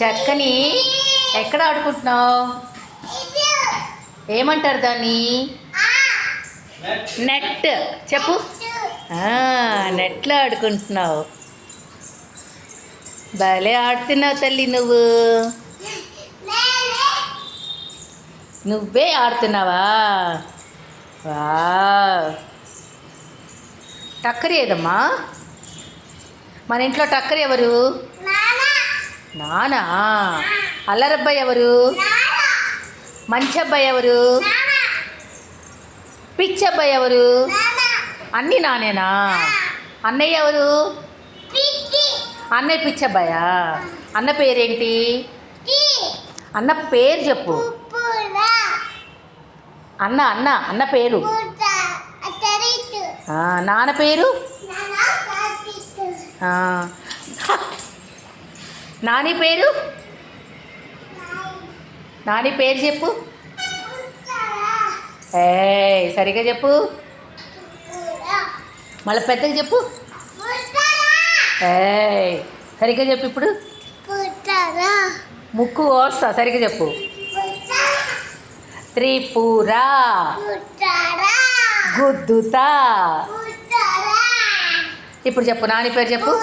చెక్కని ఎక్కడ ఆడుకుంటున్నావు? ఏమంటారు దాన్ని? నెట్. చెప్పు. నెట్లో ఆడుకుంటున్నావు. భలే ఆడుతున్నావు తల్లి నువ్వు. నువ్వే ఆడుతున్నావా? వావ్. టక్కరి ఏదమ్మా? మన ఇంట్లో టక్కరి ఎవరు? నానా. అల్లరబ్బాయి ఎవరు? మంచబ్బాయి ఎవరు? పిచ్చబ్బాయి ఎవరు? అన్నీ నానేనా? అన్నయ్య ఎవరు? అన్నయ్య పిచ్చబ్బాయా? అన్న పేరేంటి? అన్న పేరు చెప్పు. అన్న అన్న అన్న పేరు. నాన్న పేరు? నాని పేరు? నాని పేరు చెప్పు. సరిగా చెప్పు. మళ్ళీ పెద్దగా చెప్పు. సరిగ్గా చెప్పు. ఇప్పుడు ముక్కు కోస్తా. సరిగ్గా చెప్పు. త్రిపుర. గుద్దుతా. ఇప్పుడు చెప్పు. నాని పేరు చెప్పు.